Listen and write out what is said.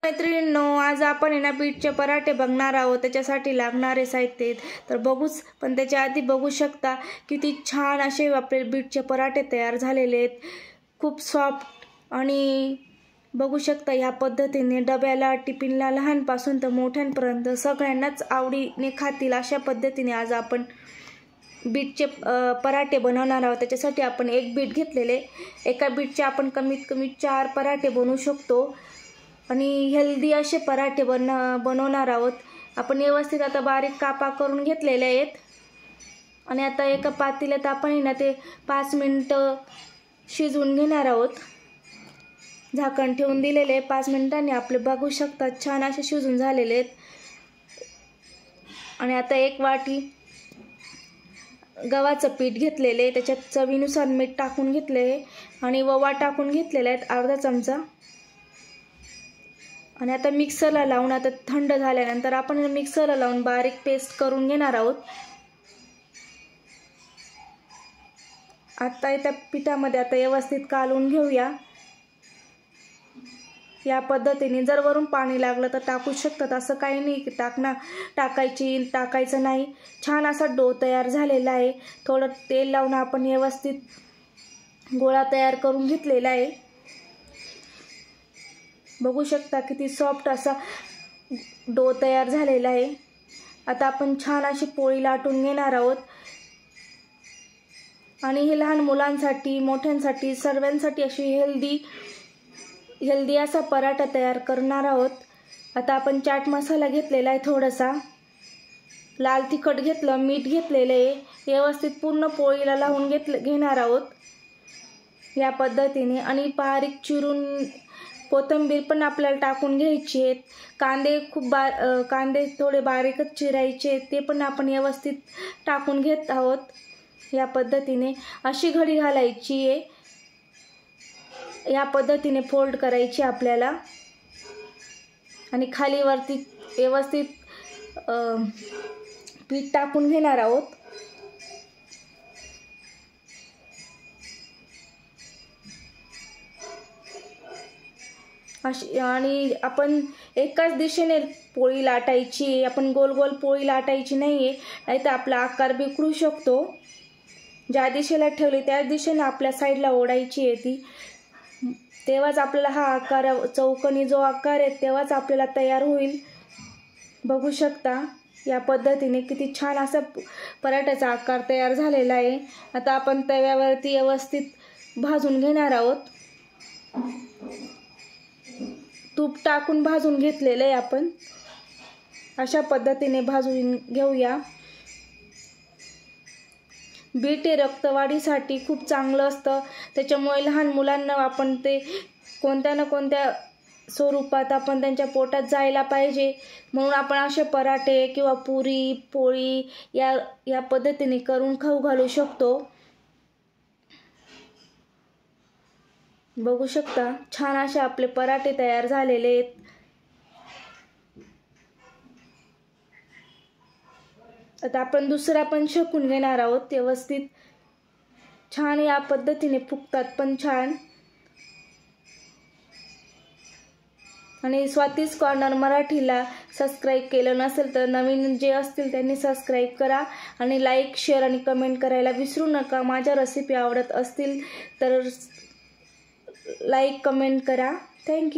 मैत्रिणींनो, आज आपण आहे ना बीटचे पराठे बघणार आहोत। त्याच्यासाठी लागणारे साहित्य तर बघूच, पण त्याच्या आधी बघू शकता किती छान असे आपले बीटचे पराठे तयार झालेले आहेत। खूप सॉफ्ट आणि बघू शकता ह्या पद्धतीने डब्याला टिफिनला लहानपासून तर मोठ्यांपर्यंत सगळ्यांनाच आवडीने खातील अशा पद्धतीने आज आपण बीटचे पराठे बनवणार आहोत। त्याच्यासाठी आपण एक बीट घेतलेले, एका बीटचे आपण कमीत कमी 4 पराठे बनवू शकतो आणि हेल्दी असे पराठे बनवणार आहोत आपण। व्यवस्थित आता बारीक कापा करून घेतलेले आहेत आणि आता एका पातेल्यात आपण ना ते 5 मिनिटं शिजवून घेणार आहोत। झाकण ठेवून दिलेले 5 मिनिटांनी आपले बघू शकता छान असे शिजून झालेले आहेत। आणि आता एक वाटी गव्हाचं पीठ घेतलेले, त्याच्यात चवीनुसार मीठ टाकून घेतले आणि ओवा टाकून घेतलेला आहे अर्धा चमचा। आणि आता मिक्सरला लावून आता थंड झाल्यानंतर आपण मिक्सरला लावून बारीक पेस्ट करून घेणार आहोत। आता त्या पिठामध्ये आता व्यवस्थित कालवून घेऊया या पद्धतीने। जर वरून पाणी लागलं तर टाकू शकतात, असं काही नाही की टाकायचं नाही। छान असा डो तयार झालेला आहे। थोडं तेल लावून आपण व्यवस्थित गोळा तयार करून घेतलेला आहे। बघू शकता किती सॉफ्ट असा डो तयार झालेला आहे। आता आपण छान अशी पोळी लाटून घेणार आहोत आणि हे लहान मुलांसाठी मोठ्यांसाठी सर्वांसाठी अशी हेल्दी असा पराठा तयार करणार आहोत। आता आपण चाट मसाला घेतलेला आहे, थोडासा लाल तिखट घेतलं, मीठ घेतलेलं आहे, व्यवस्थित पूर्ण पोळीला लावून घेणार आहोत या पद्धतीने। आणि बारीक चिरून कोथिंबीर पण आपल्याला टाकून घ्यायची आहे। कांदे थोडे बारीकच चिरायचे, ते पण आपण व्यवस्थित टाकून घेत आहोत या पद्धतीने। अशी घडी घालायची आहे, या पद्धतीने फोल्ड करायची आपल्याला आणि खाली वरती व्यवस्थित पीठ टाकून घेणार आहोत। आणि आपण एकाच दिशेने पोळी लाटायची, आपण गोल गोल पोळी लाटायची नाहीये, नाहीतर आपला आकार बिघडू शकतो। ज्या दिशेला ठेवली त्याच दिशेने आपल्या साईडला ओढायची आहे ती, तेव्हाच आपल्याला हा आकार चौकोनी जो आकार आहे तेव्हाच आपल्याला तयार होईल। बघू शकता या पद्धतीने किती छान असा पराठ्याचा आकार तयार झालेला आहे। आता आपण तव्यावरती व्यवस्थित भाजून घेणार आहोत। तूप टाकून भाजून घेतलेलं आहे आपण, अशा पद्धतीने भाजून घेऊया। बीट हे रक्तवाढीसाठी खूप चांगलं असतं, त्याच्यामुळे लहान मुलांना आपण ते कोणत्या ना कोणत्या स्वरूपात आपण त्यांच्या पोटात जायला पाहिजे, म्हणून आपण असे पराठे किंवा पुरी पोळी या पद्धतीने करून खाऊ घालू शकतो। बघू शकता छान असे आपले पराठे तयार झालेले आहेत। आता आपण दुसरा पण शेकून घेणार आहोत व्यवस्थित। छान या पद्धतीने फुगतात पण छान। आणि स्वातीज कॉर्नर मराठीला सबस्क्राईब केलं नसेल तर नवीन जे असतील त्यांनी सबस्क्राईब करा आणि लाईक शेअर आणि कमेंट करायला विसरू नका। माझ्या रेसिपी आवडत असतील तर लाईक कमेंट करा। थँक्यू।